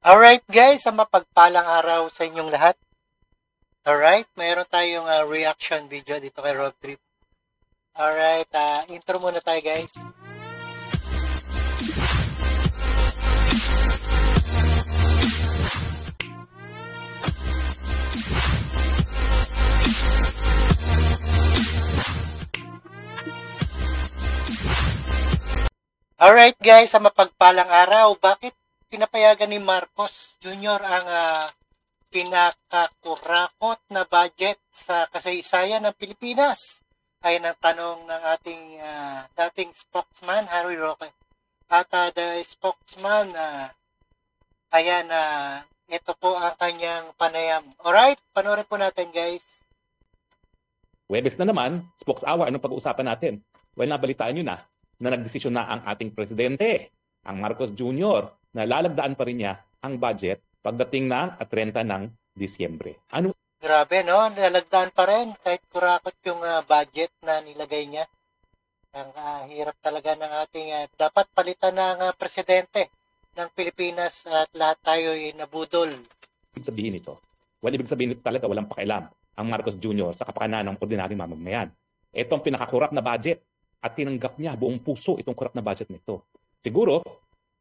Alright guys, sa mapagpalang araw sa inyong lahat. Alright, mayroon tayong reaction video dito kay Rob Trip. Alright, intro muna tayo guys. Alright guys, sa mapagpalang araw, bakit pinapayagan ni Marcos Jr. ang pinakakurakot na budget sa kasaysayan ng Pilipinas? Ayan ang tanong ng ating dating spokesman, Harry Roque. At the spokesman, ito po ang kanyang panayam. Alright, panoorin po natin guys. Huwebes na naman, Spokes Hour, anong pag-uusapan natin? Well, nabalitaan nyo na nagdesisyon na ang ating presidente, ang Marcos Jr., na lalagdaan pa rin niya ang budget pagdating ng 30 ng Disyembre. Ano? Grabe, no? Lalagdaan pa rin kahit kurakot yung budget na nilagay niya. Ang hirap talaga ng ating dapat palitan ng presidente ng Pilipinas at lahat tayo ay nabudol. Ibig sabihin ito? Well, ibig sabihin ito talaga walang pakialam ang Marcos Jr. sa kapakanan ng ordinaryong mamamayan. Ito ang pinakakurap na budget at tinanggap niya buong puso itong kurap na budget nito. Siguro,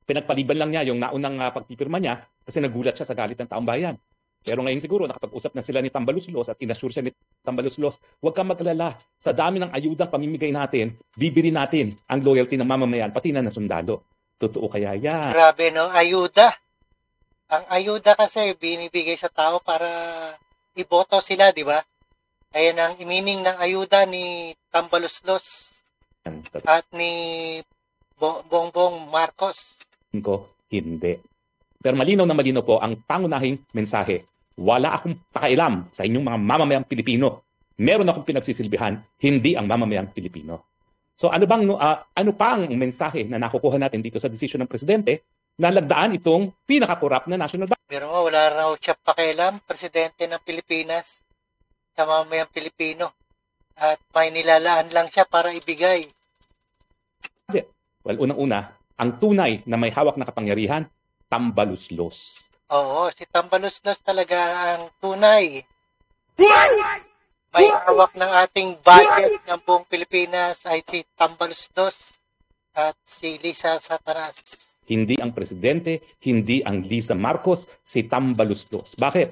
pinagpaliban lang niya yung naunang pagpipirma niya kasi nagulat siya sa galit ng taong bayan. Pero ngayon siguro nakapag-usap na sila ni Tambaluslos at inassure siya ni Tambaluslos, huwag kang maglala. Sa dami ng ayudang pamimigay natin, bibili natin ang loyalty ng mamamayan, pati na ng sundalo. Totoo kaya yan? Grabe, no? Ayuda. Ang ayuda kasi binibigay sa tao para iboto sila, di ba? Ayan ang meaning ng ayuda ni Tambaluslos at ni Bongbong Marcos. Hindi. Pero malinaw na malinaw po ang pangunahing mensahe. Wala akong pakailam sa inyong mga mamamayang Pilipino. Meron akong pinagsisilbihan, hindi ang mamamayang Pilipino. So ano pa ang mensahe na nakukuha natin dito sa desisyon ng presidente na lagdaan itong pinakakurap na national budget? Pero wala raw siya pakialam, presidente ng Pilipinas, sa mamamayang Pilipino. At may nilalaan lang siya para ibigay. Well, unang-una, ang tunay na may hawak na kapangyarihan, Tambaluslos. Oo, si Tambaluslos talaga ang tunay. May hawak ng ating budget ng buong Pilipinas ay si Tambaluslos at si Lisa Satanas. Hindi ang presidente, hindi ang Lisa Marcos, si Tambaluslos. Bakit?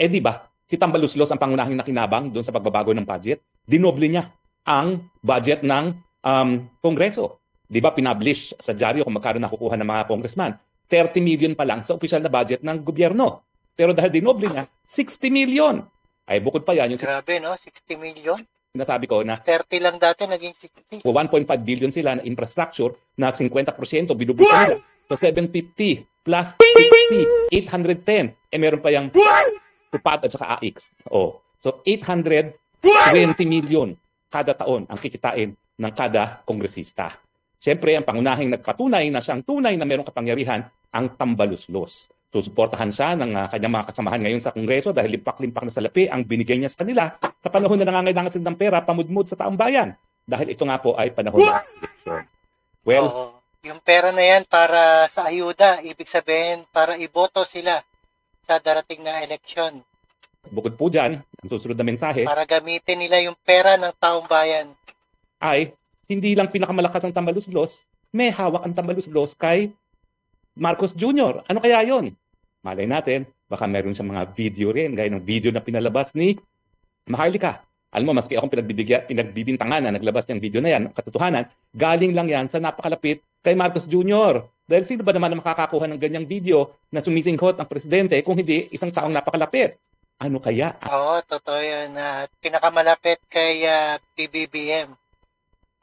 Di ba, si Tambaluslos ang pangunahing nakinabang doon sa pagbabago ng budget. Dinoble niya ang budget ng Kongreso. Di ba, pinablish sa dyaryo kung magkano nakukuha ng mga congressman. 30 million pa lang sa opisyal na budget ng gobyerno. Pero dahil dinoble niya, 60 million. Ay bukod pa yan. Yung grabe, no? 60 million? Nasabi ko na 30 lang dati, naging 60. 1.5 billion sila na infrastructure na 50% binubusan nila. So 750 plus 60, 810. Meron pa yung tupad at saka AX. So 820 million kada taon ang kikitain ng kada kongresista. Siyempre, ang pangunahing nagpatunay na siyang tunay na mayroong kapangyarihan, ang Tambaluslos. Susuportahan siya ng kanyang mga kasamahan ngayon sa Kongreso dahil limpak-limpak na salapi ang binigay niya sa kanila sa panahon na nangangailangan sila ng pera pamudmud sa taong bayan. Dahil ito nga po ay panahon ng eleksyon. Well, yung pera na yan para sa ayuda, ibig sabihin para iboto sila sa darating na eleksyon. Bukod po dyan, ang susunod na mensahe, para gamitin nila yung pera ng taong bayan, ay hindi lang pinakamalakas ang Tambaluslos, may hawak ang Tambaluslos kay Marcos Jr. Ano kaya yon? Malay natin, baka meron siyang mga video rin, gaya ng video na pinalabas ni Maharlika. Alam mo, maski akong pinagbibintangan na naglabas niyang video na yan, katotohanan, galing lang yan sa napakalapit kay Marcos Jr. Dahil sino ba naman na makakakuha ng ganyang video na sumisinghot ang presidente kung hindi isang taong napakalapit? Ano kaya? Oo, totoo yan. Pinakamalapit kay PBBM.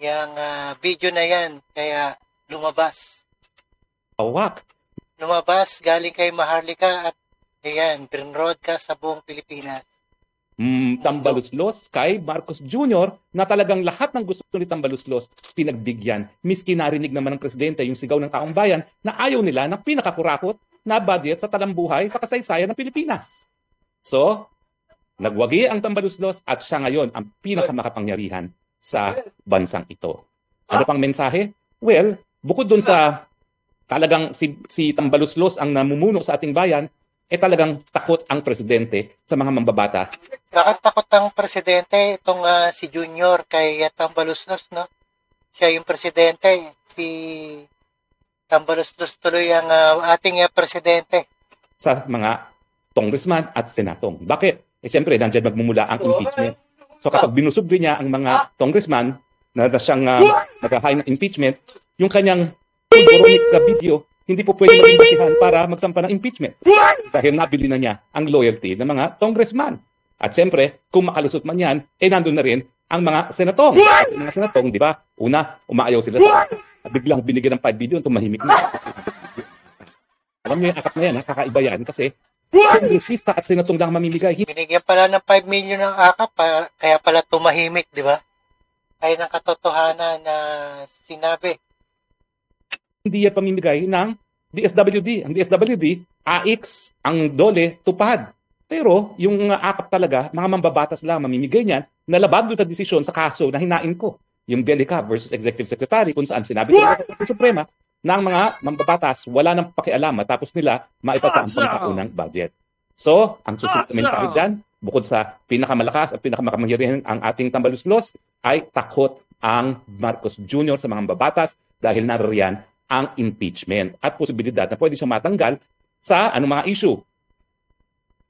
Yang video na yan, kaya lumabas. Awak. Lumabas galing kay Maharlika at ayan, broadcast sa buong Pilipinas. Tambaluslos kay Marcos Jr. na talagang lahat ng gusto ni Tambaluslos pinagbigyan. Miski narinig naman ng presidente yung sigaw ng taong bayan na ayaw nila ng pinakakurakot na budget sa talambuhay sa kasaysayan ng Pilipinas. So, nagwagi ang Tambaluslos at siya ngayon ang pinakamakapangyarihan sa bansang ito. Ano pang mensahe? Well, bukod dun sa talagang si Tambaluslos ang namumuno sa ating bayan, talagang takot ang presidente sa mga mambabatas. Bakit takot ang presidente itong si Junior kay Tambaluslos, no? Siya yung presidente, si Tambaluslos tuloy ang ating presidente. Sa mga congressman at senatong. Bakit? Siyempre, nandiyan magmumula ang impeachment. So kapag binusubli niya ang mga congressman na siyang nag-hain ng impeachment, yung kanyang Boronic video, hindi po pwede maging basihan para magsampa ng impeachment. Dahil nabili na niya ang loyalty ng mga congressman. At siyempre, kung makalusot man yan, nandun na rin ang mga senatong. At mga senatong, di ba, una, umaayaw sila sa at biglang binigyan ng 5 billion, tumahimik na. Alam niyo yung akap na yan, kakaiba yan, kasi kongresista at senatong lang mamimigay. Binigyan pala ng 5 million ng akap, kaya pala tumahimik, di ba? Ay ng katotohanan na sinabi. Hindi yan pamimigay ng DSWD. Ang DSWD, AX, ang DOLE, tupad. Pero yung akap talaga, mga mambabatas lang mamimigay niyan, nalabag doon sa desisyon sa kaso na hinain ko. Yung Delica versus Executive Secretary, kung saan sinabi ko sa Suprema na ang mga mambabatas wala nang pakialam matapos nila maipasa ang pangkaunang budget. So, ang susunod na mensahe dyan, bukod sa pinakamalakas at pinakamakamangyarihan ang ating Tambaluslos, ay takot ang Marcos Jr. sa mga mambabatas dahil naririyan ang impeachment at posibilidad na pwede siyang matanggal sa anong mga issue.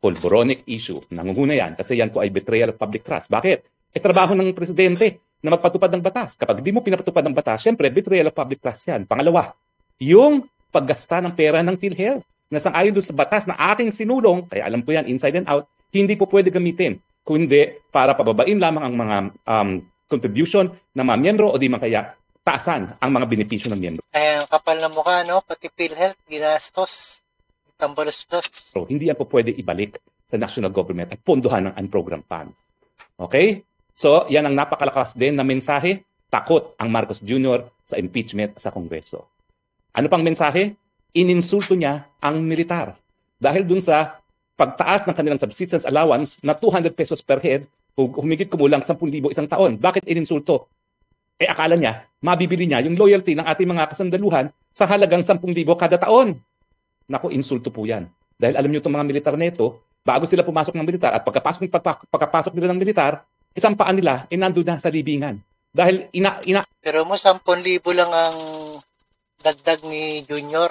Polboronic issue. Nangunguna yan kasi yan po ay betrayal of public trust. Bakit? Trabaho ng presidente na magpatupad ng batas. Kapag di mo pinapatupad ng batas, syempre, betrayal of public trust yan. Pangalawa, yung paggasta ng pera ng PhilHealth na sang-ayon doon sa batas na ating sinulong, kaya alam ko yan, inside and out, hindi po pwede gamitin kundi para pababain lamang ang mga contribution ng mga miyembro o di man kaya taasan ang mga benepisyo ng miyembro. Ay, ang kapal na mukha, no? Pati PhilHealth, ginastos. Tambaluslos. So, hindi yan po pwede ibalik sa national government at pondohan ng unprogrammed funds. Okay? So, yan ang napakalakas din na mensahe. Takot ang Marcos Jr. sa impeachment sa Kongreso. Ano pang mensahe? Ininsulto niya ang militar. Dahil dun sa pagtaas ng kanilang subsistence allowance na 200 pesos per head, humigit kumulang 10,000 isang taon. Bakit ininsulto? Akala niya, mabibili niya yung loyalty ng ating mga kasandaluhan sa halagang 10,000 kada taon. Naku, insulto po yan. Dahil alam niyo itong mga militar na ito, bago sila pumasok ng militar at pagkapasok nila ng militar, isang paan nila, nandun na sa libingan. Dahil Pero mo, 10,000 lang ang dagdag ni Junior.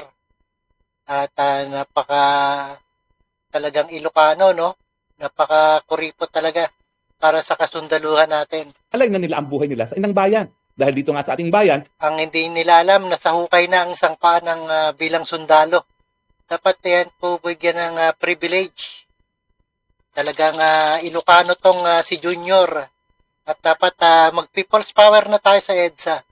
At napaka talagang Ilocano, no? Napaka kuripot talaga para sa kasundaluhan natin. alay na nila ang buhay nila sa inang bayan. Dahil dito nga sa ating bayan, Ang hindi nila alam, nasa hukay na ang isang paa ng bilang sundalo. Dapat yan po bigyan ng privilege. Talagang Ilocano tong si Junior. At dapat mag-people's power na tayo sa EDSA.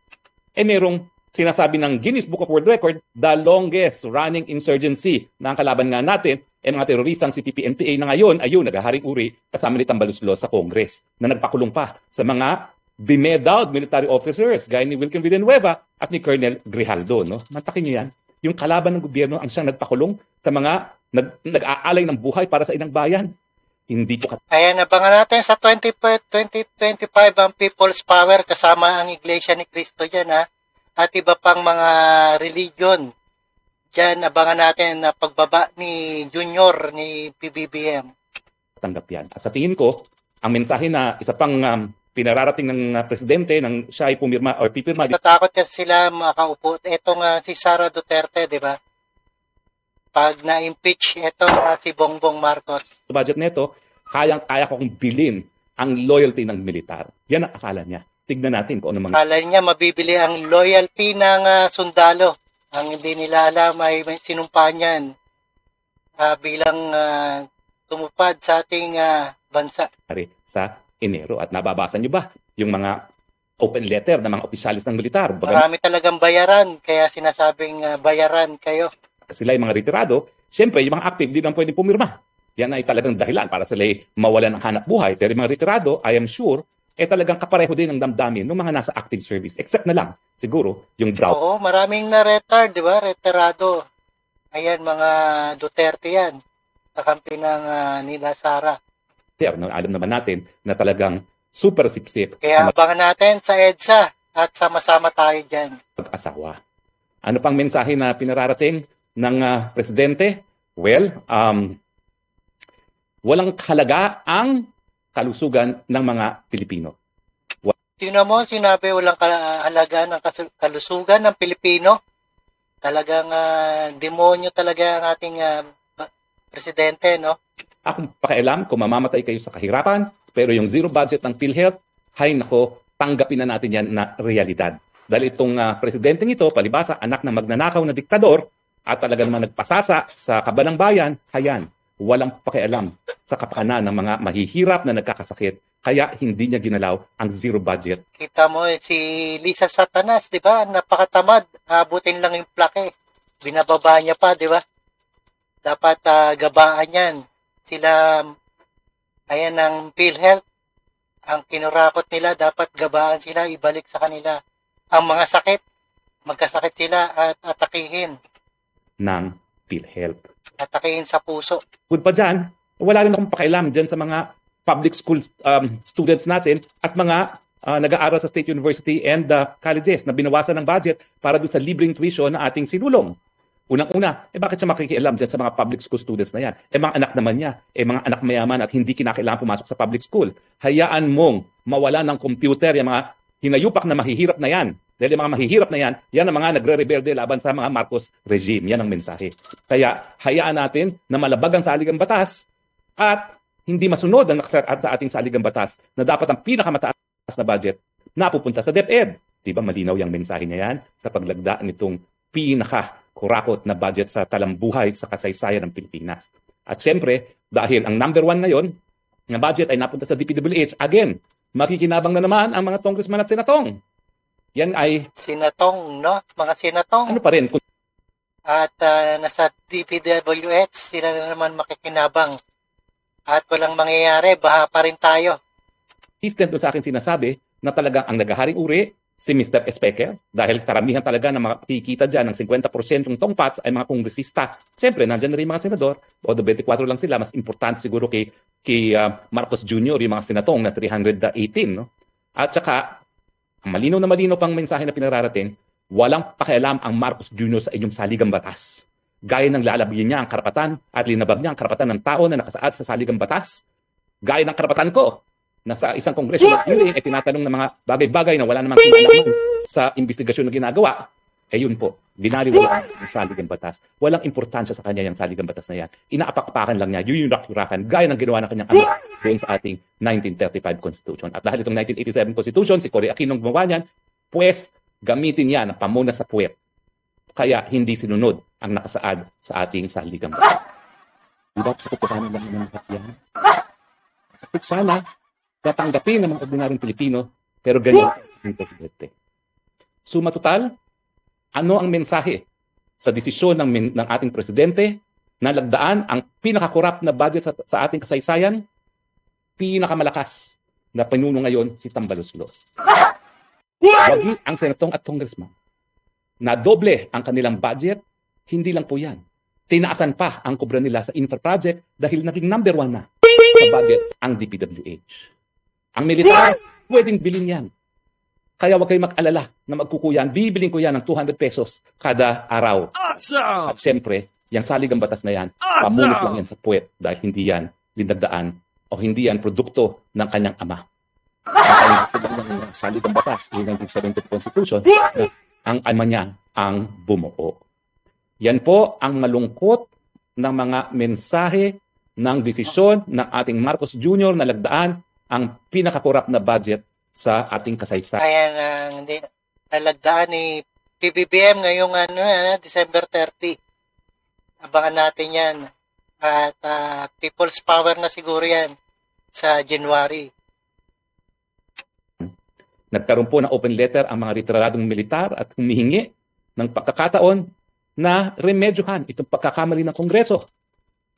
merong sinasabi ng Guinness Book of World Record, the longest running insurgency na ang kalaban nga natin, mga teroristang si PPNPA na ngayon, ayun, naghaharing uri kasama ni Tambaluslos sa Congress na nagpakulong pa sa mga bemedaled military officers gaya ni Wilkin Villanueva at ni Colonel Grijaldo. No? Mantakin niyo yan. Yung kalaban ng gobyerno ang siyang nagpakulong sa mga nag-aalay ng buhay para sa inang bayan. Hindi po Ayan, abangan natin sa 2025 ang People's Power kasama ang Iglesia ni Cristo dyan, ha? At iba pang mga religion. Dyan, abangan natin na pagbaba ni Junior ni PBBM. tanggap yan. At sa tingin ko, ang mensahe na isa pang pinararating ng presidente ng siya ay pumirma or pipirma. Natatakot kasi sila makaupo. Ito nga si Sara Duterte, di ba? Pag na-impeach, ito si Bongbong Marcos. Sa budget nito, kaya ko kong bilhin ang loyalty ng militar. Yan ang akala niya. Tignan natin kung ano mga... Akala niya mabibili ang loyalty ng sundalo. Ang hindi nila alam ay may sinumpa niyan bilang tumupad sa ating bansa. sa Enero. At nababasa niyo ba yung mga open letter ng mga opisyalis ng militar? Marami talagang bayaran, kaya sinasabing bayaran kayo. Sila yung mga retirado, siyempre yung mga active, di naman pwedeng pumirma. Yan ay talagang dahilan para sila mawalan ng hanap buhay. Pero yung mga retirado, I am sure, talagang kapareho din ng damdamin ng mga nasa active service. Except na lang, siguro, yung drought. Oo, maraming na-retard, di ba? Retirado. Ayan, mga Duterte yan. Kakampi ng nila Sara. Alam naman natin na talagang super sipsip Kaya abangan natin sa EDSA at sama-sama tayo dyan. mag-asawa. Ano pang mensahe na pinararating ng presidente? Well, walang halaga ang kalusugan ng mga Pilipino. Tingnan mo, sinabi walang kahalaga ng kalusugan ng Pilipino. Talagang demonyo talaga ang ating presidente, no? Akong pakialam kung mamamatay kayo sa kahirapan, pero yung zero budget ng PhilHealth, hay nako, tanggapin na natin yan na realidad. Dahil itong presidenteng ito, palibasa, anak ng magnanakaw na diktador, at talaga naman nagpasasa sa kaban ng bayan, hayan, walang pakialam sa kapakanan ng mga mahihirap na nagkakasakit. Kaya hindi niya ginalaw ang zero budget. Kita mo si Lisa Satanas, di ba? Napakatamad. Abutin lang yung plake. Binababa niya pa, di ba? Dapat gabaan yan. Sila, ayan ang PhilHealth. Ang kinurakot nila, dapat gabaan sila, ibalik sa kanila. Ang mga sakit, magkasakit sila at atakihin. Ng PhilHealth. Atakihin sa puso. Kung pa dyan, wala rin akong pakialam dyan sa mga public school students natin at mga nag-aaral sa state university and colleges na binawasan ng budget para doon sa libreng tuition na ating sinulong. Unang-una, bakit siya makikialam dyan sa mga public school students na yan? Mga anak naman niya, mga anak mayaman at hindi kinakailangan pumasok sa public school. Hayaan mong mawala ng computer yung mga hinayupak na mahihirap na yan. Dahil yung mga mahihirap na yan, yan ang mga nagre-rebelde laban sa mga Marcos regime. Yan ang mensahe. Kaya hayaan natin na malabag ang saligang batas at hindi masunod ang nakasaraat sa ating saligang batas na dapat ang pinakamataas na budget na pupunta sa DepEd. Diba malinaw yung mensahe niya yan sa paglagda nitong pinakakurakot na budget sa talambuhay sa kasaysayan ng Pilipinas. At siyempre, dahil ang number 1 ngayon na budget ay napunta sa DPWH, again, makikinabang na naman ang mga congressman at senatong. Yan ay... Senatong, no? Mga senatong. Ano pa rin? At nasa DPWH, sila na naman makikinabang. At walang mangyayari, baha pa rin tayo. Instant sa akin sinasabi na talagang ang naghaharing uri si Mr. Espeker dahil karamihan talaga na makikita dyan ng 50% ng tongpats ay mga kongresista. Siyempre, nandyan na rin mga senador. O 24 lang sila. Mas importante siguro kay Marcos Jr. yung mga senatong na 318. No? At saka, ang malinaw na malinaw pang mensahe na pinararating, walang pakialam ang Marcos Jr. sa inyong saligang batas. Gaya ng lalabigin niya ang karapatan at linabag niya ang karapatan ng tao na nakasaad sa saligang batas. Gaya ng karapatan ko na sa isang congressional hearing ay tinatanong ng mga bagay-bagay na wala namang kinalaman sa investigasyon na ginagawa. Eh yun po, binaliwala ang saligang batas. Walang importansya sa kanya yung saligang batas na yan. Inaapak-apakan lang niya, yuyurak-yurakan, gaya ng ginawa ng kanyang ama doon sa ating 1935 Constitution. At dahil itong 1987 Constitution, si Cory Aquino gumawa niyan, pues gamitin niya na pamuna sa puwet. Kaya hindi sinunod ang nakasaad sa ating saligang batas. Diba sa kukuhanan lang ng lahat yan? Sakit sana, tatanggapin ng mga ordinaryong Pilipino, pero ganyan ang presidente. Suma total, ano ang mensahe sa desisyon ng ating presidente na lagdaan ang pinakakorap na budget sa ating kasaysayan? Pinakamalakas na pinuno ngayon si Tambaloslos. Wagi ang senatong at congressman na doble ang kanilang budget, hindi lang po yan. Tinaasan pa ang kubra nila sa infra project dahil naging number 1 na sa budget ang DPWH. Ang militar, pwedeng bilhin yan. Kaya huwag kayong mag-alala na magkukuyan. Bibiling ko yan ng 200 pesos kada araw. Awesome! At siyempre, yung saligang batas na yan, pamunas lang yan sa puwet dahil hindi yan linagdaan o hindi yan produkto ng kanyang ama. Ang saligang batas, yung 1970 Constitution, ang ama niya ang bumuo. Yan po ang malungkot ng mga mensahe ng desisyon ng ating Marcos Jr. na lagdaan ang pinakakorap na budget sa ating kasaysayan. Ayan ang nalagdaan ni PBBM ngayong December 30. Abangan natin yan. At people's power na siguro yan sa January. Nagkaroon po ng open letter ang mga retiradong militar at humihingi ng pagkakataon na remedyohan itong pagkakamali ng Kongreso.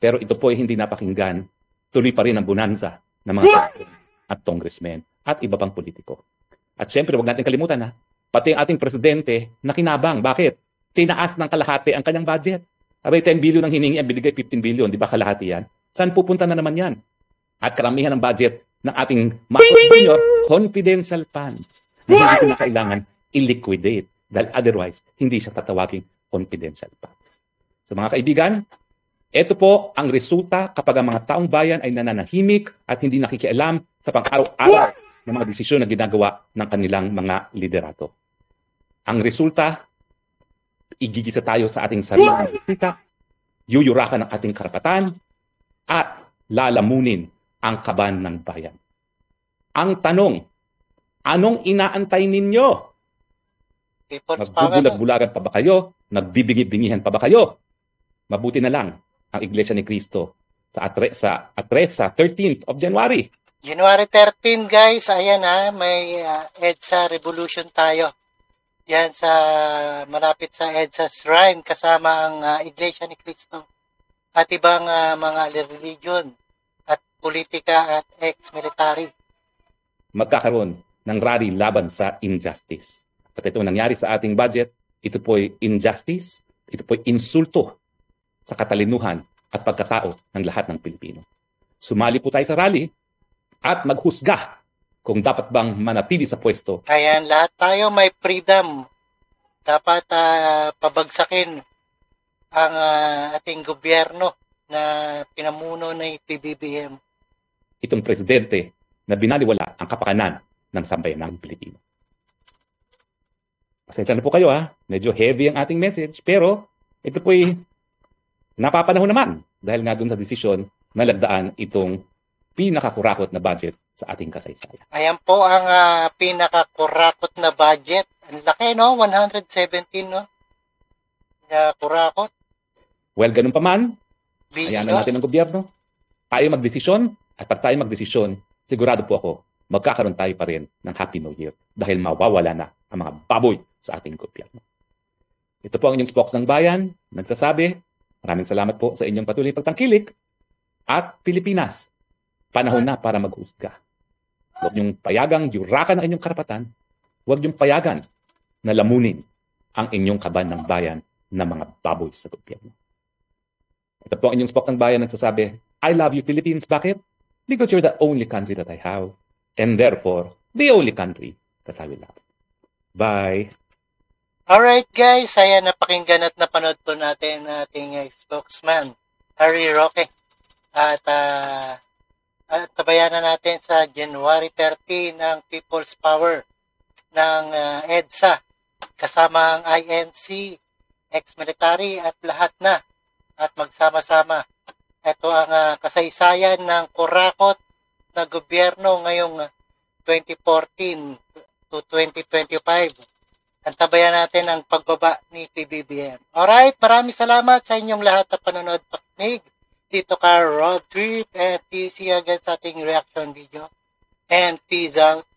Pero ito po ay hindi napakinggan. Tuloy pa rin ang bonanza ng mga at congressmen at iba pang politiko. At siyempre, huwag natin kalimutan pati ang ating presidente nakinabang. Bakit? Tinaas ng kalahati ang kanyang budget. Abay, 10 billion ang hiningi, ang binigay 15 billion. Di ba kalahati yan? Saan pupunta na naman yan? At karamihan ng budget ng ating Marcos Jr. confidential funds na hindi ko na kailangan i-liquidate. Dahil otherwise, hindi siya tatawaging confidential funds. So mga kaibigan, ito po ang resulta kapag ang mga taong bayan ay nananahimik at hindi nakikialam sa pang-araw-araw ng mga desisyon na ginagawa ng kanilang mga liderato. Ang resulta, igigisa tayo sa ating sariling politika, yuyurakan ang ating karapatan, at lalamunin ang kaban ng bayan. Ang tanong, anong inaantay ninyo? People's power. Magbubulag-bulagan pa ba kayo? Nagbibingi-bingihan pa ba kayo? Mabuti na lang ang Iglesia ni Cristo sa 13th of January. January 13, guys, ayan may EDSA Revolution tayo. Yan malapit sa EDSA Shrine kasama ang Iglesia ni Cristo at ibang mga religion at politika at ex-military. Magkakaroon ng rally laban sa injustice. At ito nangyari sa ating budget, ito po'y injustice, ito po'y insulto sa katalinuhan at pagkatao ng lahat ng Pilipino. Sumali po tayo sa rally at maghusga kung dapat bang manatili sa pwesto. Ayan, lahat tayo may freedom. Dapat pabagsakin ang ating gobyerno na pinamuno ng PBBM. Itong presidente na binaliwala ang kapakanan ng sambayanang Pilipino. Pasensya na po kayo medyo heavy ang ating message, pero ito po'y napapanahon naman dahil nga dun sa desisyon na lagdaan itong pinakakurakot na budget sa ating kasaysayan. Ayan po ang pinakakurakot na budget. Ang laki, no? 117, no? Kurakot. Well, ganun pa man, Video. hayaan na natin ang gobyerno. Tayo magdesisyon, at pag tayo magdesisyon, sigurado po ako, magkakaroon tayo pa rin ng Happy New Year dahil mawawala na ang mga baboy sa ating gobyerno. Ito po ang inyong spokes ng bayan, nagsasabi, maraming salamat po sa inyong patuloy pagtangkilik at Pilipinas, panahon na para maghusga. Huwag niyong payagang yurakan ang inyong karapatan, huwag niyong payagan na lamunin ang inyong kaban ng bayan na mga baboy sa gobyerno. Ito po ang inyong spokes ng bayan nagsasabi, I love you Philippines. Bakit? Because you're the only country that I have and therefore the only country that I will love. Bye! Alright guys, ayan, napakinggan at napanood po natin ating spokesman, Harry Roque. At tabayanan natin sa January 13 ang People's Power ng EDSA kasama ang INC, ex-military at lahat na at magsama-sama. Ito ang kasaysayan ng kurakot na gobyerno ngayong 2014 to 2025. Antabayan natin ang pagbaba ni PBBM. Alright, maraming salamat sa inyong lahat na panonood pakinig. Dito ka Rob Trip and see you again sa ating reaction video. And peace out.